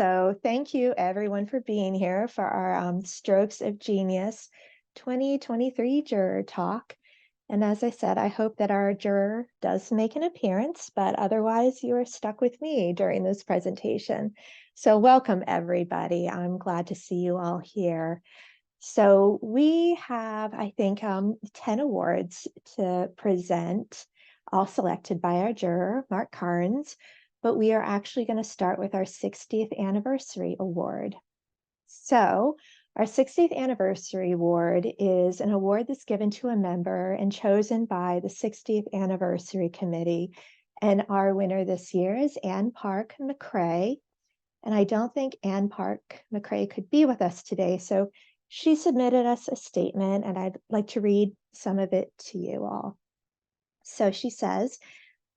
So thank you everyone for being here for our Strokes of Genius 2023 Juror Talk. And as I said, I hope that our juror does make an appearance, but otherwise you are stuck with me during this presentation. So welcome everybody. I'm glad to see you all here. So we have, I think, 10 awards to present, all selected by our juror, Mark Karnes, but we are actually going to start with our 60th anniversary award. So our 60th anniversary award is an award that's given to a member and chosen by the 60th anniversary committee. And our winner this year is Ann Park McCrae. And I don't think Ann Park McCrae could be with us today, so she submitted us a statement, and I'd like to read some of it to you all. So she says,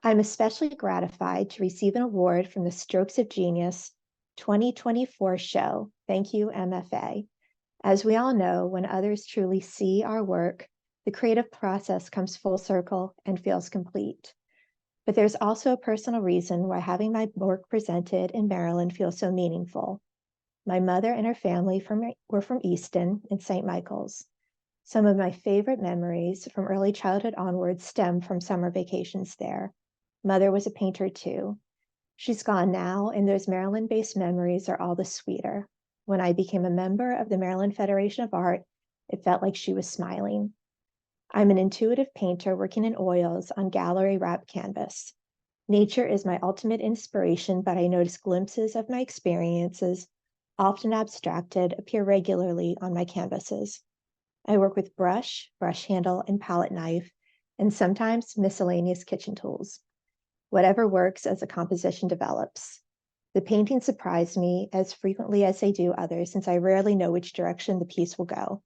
I'm especially gratified to receive an award from the Strokes of Genius 2024 show. Thank you, MFA. As we all know, when others truly see our work, the creative process comes full circle and feels complete. But there's also a personal reason why having my work presented in Maryland feels so meaningful. My mother and her family were from Easton in St. Michael's. Some of my favorite memories from early childhood onwards stem from summer vacations there. Mother was a painter too. She's gone now, and those Maryland-based memories are all the sweeter. When I became a member of the Maryland Federation of Art, it felt like she was smiling. I'm an intuitive painter working in oils on gallery wrap canvas. Nature is my ultimate inspiration, but I notice glimpses of my experiences, often abstracted, appear regularly on my canvases. I work with brush handle, and palette knife, and sometimes miscellaneous kitchen tools. Whatever works as the composition develops. The paintings surprise me as frequently as they do others, since I rarely know which direction the piece will go.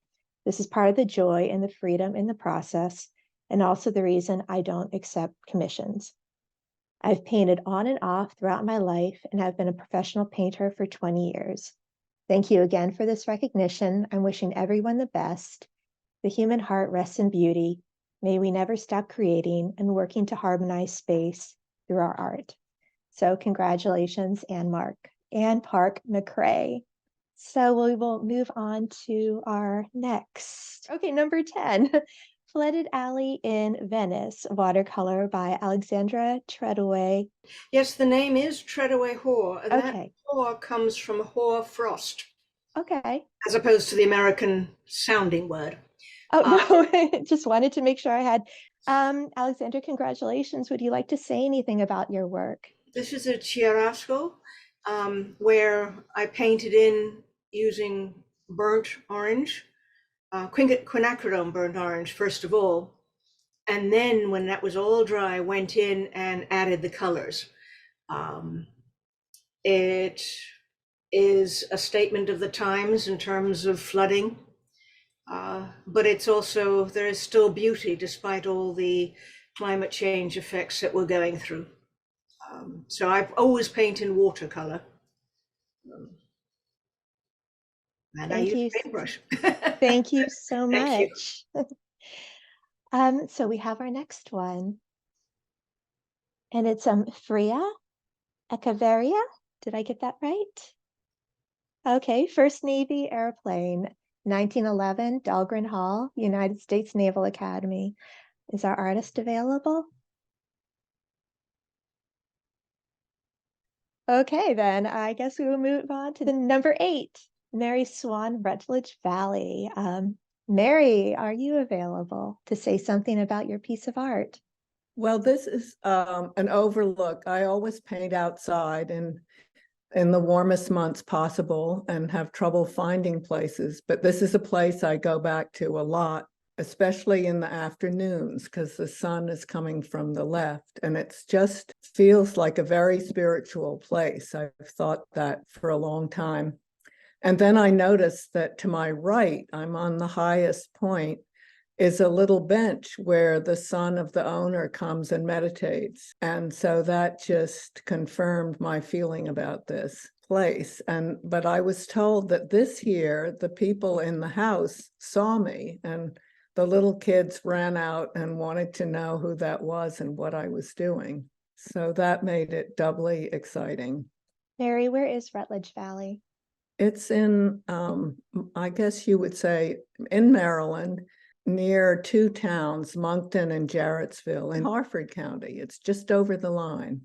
This is part of the joy and the freedom in the process, and also the reason I don't accept commissions. I've painted on and off throughout my life and have been a professional painter for 20 years. Thank you again for this recognition. I'm wishing everyone the best. The human heart rests in beauty. May we never stop creating and working to harmonize space through our art. So congratulations, Ann Park McCrae. So we will move on to our next. Okay, number 10, Flooded Alley in Venice, watercolor by Alexandra Tredegar. Yes, the name is Tredegar Hoare, and that Okay. hoar comes from hoar frost, Okay. as opposed to the American sounding word. Oh, no, just wanted to make sure I had. Alexandra, congratulations. Would you like to say anything about your work? This is a chiaroscuro, where I painted in using burnt orange, quinacridone burnt orange, first of all. And then when that was all dry, I went in and added the colors. It is a statement of the times in terms of flooding, but it's also, there is still beauty despite all the climate change effects that we're going through. So I've always painted in watercolor. And I use a paintbrush. Thank you so Thank much. So we have our next one. And it's Freya Echeverria. Did I get that right? Okay, First Navy airplane, 1911, Dahlgren Hall, United States Naval Academy. Is our artist available? Okay, then I guess we will move on to the number 8, Mary Swan, Rutledge Valley. Mary, are you available to say something about your piece of art? Well, this is an overlook. I always paint outside and in the warmest months possible and have trouble finding places. But this is a place I go back to a lot, especially in the afternoons, because the sun is coming from the left. And it's just feels like a very spiritual place. I've thought that for a long time. And then I noticed that to my right, I'm on the highest point, is a little bench where the son of the owner comes and meditates. And so that just confirmed my feeling about this place. But I was told that this year, the people in the house saw me, and the little kids ran out and wanted to know who that was and what I was doing. So that made it doubly exciting. Mary, where is Rutledge Valley? It's in, I guess you would say, in Maryland, near two towns, Moncton and Jarrettsville in Harford County. It's just over the line.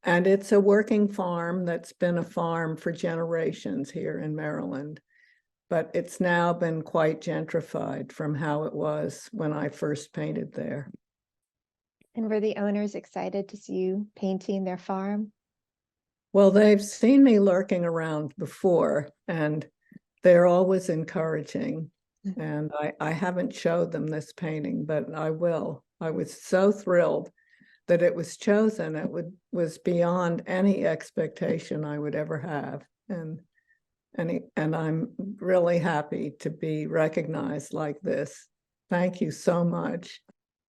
And it's a working farm that's been a farm for generations here in Maryland. But it's now been quite gentrified from how it was when I first painted there. And were the owners excited to see you painting their farm? Well, they've seen me lurking around before, and they're always encouraging. And I haven't showed them this painting, but I will. I was so thrilled that it was chosen. It was beyond any expectation I would ever have. And I'm really happy to be recognized like this. Thank you so much.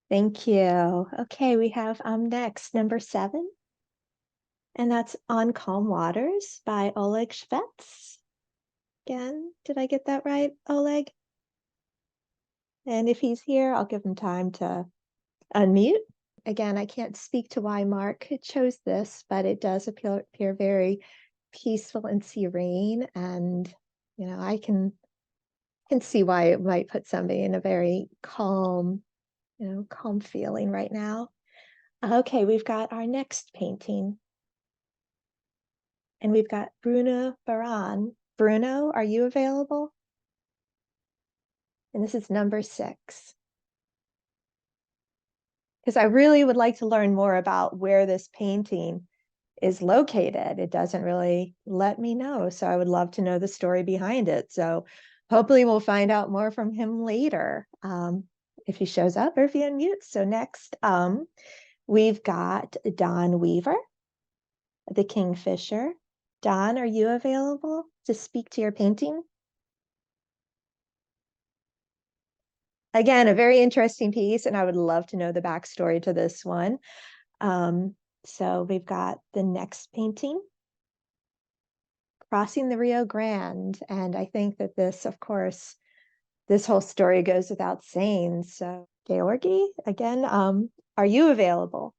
Thank you. Okay, we have next, number 7. And that's On Calm Waters by Oleg Shvets. Again, did I get that right, Oleg? And if he's here, I'll give him time to unmute. Again, I can't speak to why Mark chose this, but it does appear very peaceful and serene. And, I can see why it might put somebody in a very calm, calm feeling right now. Okay, we've got our next painting. And we've got Bruno Baron. Bruno, are you available? And this is number 6. Because I really would like to learn more about where this painting is located. It doesn't really let me know. So I would love to know the story behind it. So hopefully we'll find out more from him later, if he shows up or if he unmutes. So next, we've got Don Weaver, the Kingfisher. Don, are you available to speak to your painting? Again, a very interesting piece, and I would love to know the backstory to this one. So we've got the next painting, Crossing the Rio Grande. And I think that this, of course, this whole story goes without saying. So Georgi, again, are you available?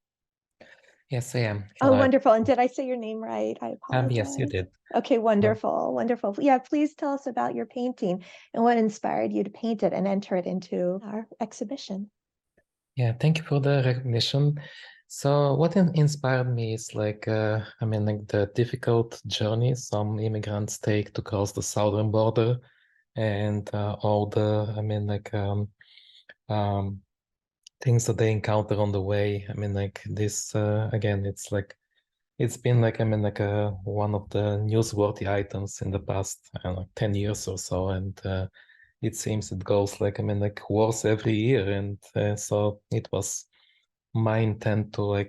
Yes, I am. Oh, wonderful. And did I say your name right? I apologize. Yes, you did. Okay, wonderful, wonderful. Yeah, please tell us about your painting and what inspired you to paint it and enter it into our exhibition. Yeah, thank you for the recognition. So what inspired me is like the difficult journey some immigrants take to cross the southern border, and all the things that they encounter on the way. This again, it's been one of the newsworthy items in the past, I don't know, 10 years or so, and it seems it goes worse every year, and so it was my intent to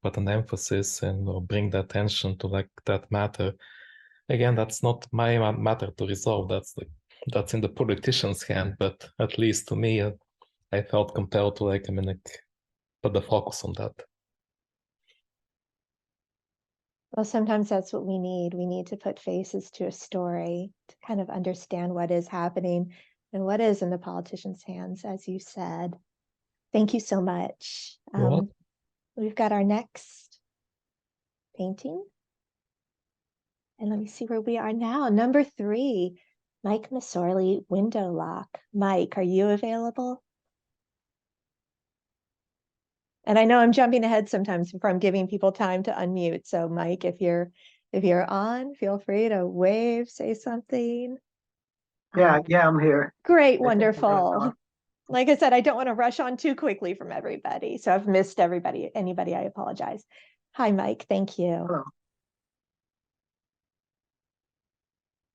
put an emphasis and or bring the attention to that matter. Again, that's not my matter to resolve. That's in the politician's hand, but at least to me, I felt compelled to put the focus on that. Well, sometimes that's what we need. We need to put faces to a story to kind of understand what is happening and what is in the politicians' hands, as you said. Thank you so much. We've got our next painting. And let me see where we are now. Number 3, Mike Missori, Window Lock. Mike, are you available? And I know I'm jumping ahead sometimes from giving people time to unmute. So Mike, if you're on, feel free to wave, say something. Yeah, I'm here. Great, wonderful. Like I said, I don't want to rush on too quickly from everybody. So I've missed anybody, I apologize. Hi, Mike, thank you. Hello.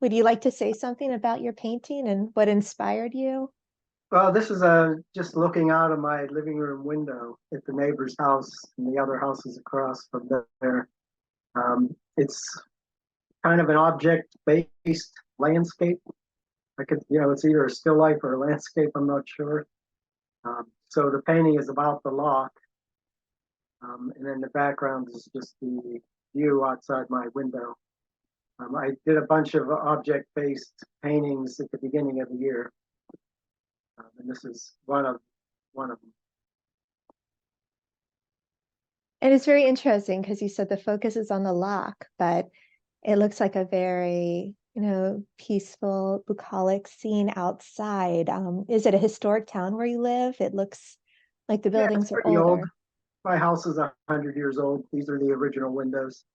Would you like to say something about your painting and what inspired you? Well, this is just looking out of my living room window at the neighbor's house and the other houses across from there. It's kind of an object-based landscape. It's either a still life or a landscape, I'm not sure. So the painting is about the lock. And then the background is just the view outside my window. I did a bunch of object-based paintings at the beginning of the year. And this is one of them. And it's very interesting because you said the focus is on the lock, but it looks like a very, peaceful, bucolic scene outside. Is it a historic town where you live? It looks like the Yeah, it's buildings are pretty old. older. My house is 100 years old. These are the original windows.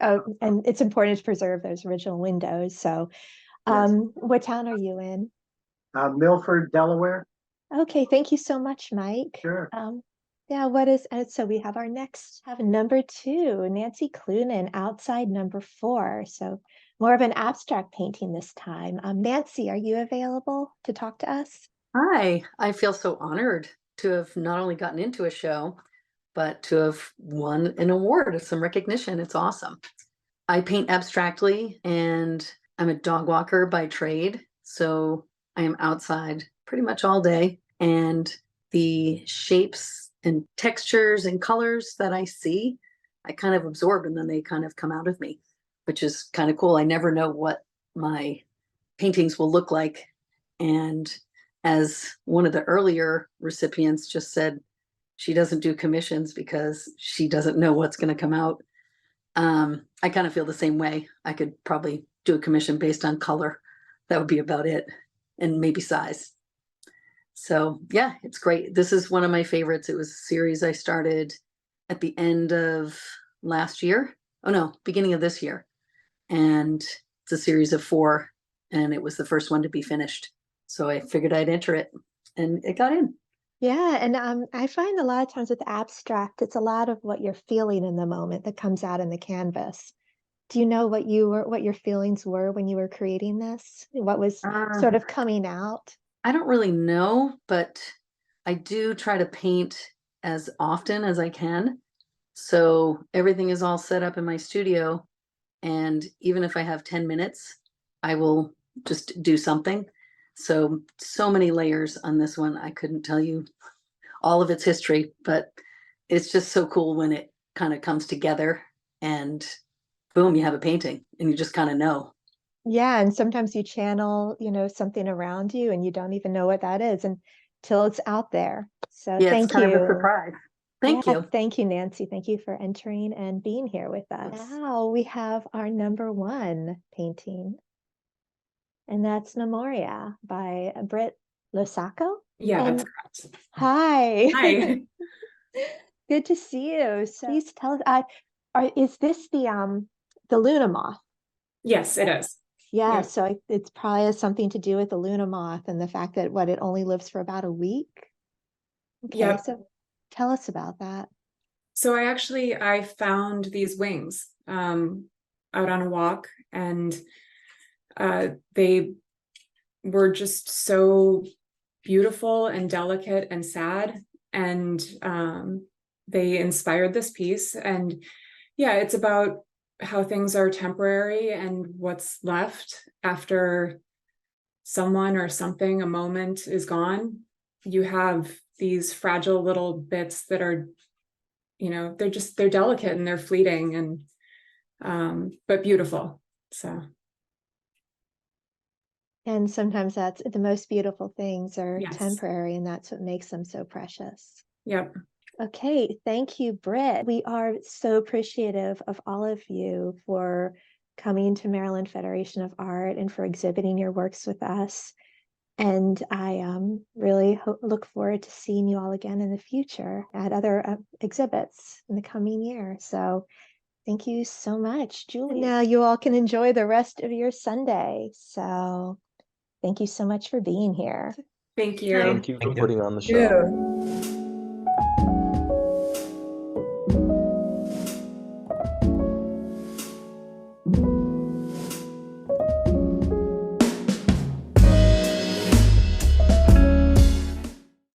Oh, and it's important to preserve those original windows. So, Yes. what town are you in? Milford, Delaware. Okay, thank you so much, Mike. Sure. Yeah, so we have have number 2, Nancy Clunan, outside number 4. So more of an abstract painting this time. Nancy, are you available to talk to us? Hi, I feel so honored to have not only gotten into a show, but to have won an award, some recognition. It's awesome. I paint abstractly and I'm a dog walker by trade. So I am outside pretty much all day. And the shapes and textures and colors that I see, I kind of absorb and then they kind of come out of me, which is kind of cool. I never know what my paintings will look like. And as one of the earlier recipients just said, she doesn't do commissions because she doesn't know what's going to come out. I kind of feel the same way. I could probably do a commission based on color. That would be about it, and maybe size. So yeah, it's great. This is one of my favorites. It was a series I started at the end of last year. Oh no, beginning of this year. And it's a series of 4, and it was the first one to be finished. So I figured I'd enter it, and it got in. Yeah, and I find a lot of times with abstract, it's a lot of what you're feeling in the moment that comes out in the canvas. Do you know what your feelings were when you were creating this? What was sort of coming out? I don't really know, but I do try to paint as often as I can. So everything is all set up in my studio. And even if I have 10 minutes, I will just do something. So many layers on this one. I couldn't tell you all of its history, but it's just so cool when it kind of comes together and boom, you have a painting and you just kind of know. Yeah, and sometimes you channel, something around you and you don't even know what that is until it's out there. So Yeah, thank it's kind you. of a surprise. Thank you. Thank you, Nancy. Thank you for entering and being here with us. Now we have our number 1 painting, and that's Memoria by Brit Lako. Yeah, And that's correct. hi. Hi. Good to see you. So please tell us, is this the Luna moth? Yes, it is. Yeah, Yep. so it's probably has something to do with the Luna moth and the fact that it only lives for about a week. Okay, Yep. so tell us about that. So I found these wings out on a walk, and they were just so beautiful and delicate and sad, and they inspired this piece. And yeah, it's about how things are temporary and what's left after someone or something, a moment is gone. You have these fragile little bits that are, they're delicate and they're fleeting and but beautiful. So And sometimes that's the most beautiful things are yes. temporary, and that's what makes them so precious. Yep. Okay, thank you, Britt. We are so appreciative of all of you for coming to Maryland Federation of Art and for exhibiting your works with us. And I really look forward to seeing you all again in the future at other exhibits in the coming year. So thank you so much, Julie. Now you all can enjoy the rest of your Sunday. So thank you so much for being here. Thank you. Thank you for putting on the show. Yeah.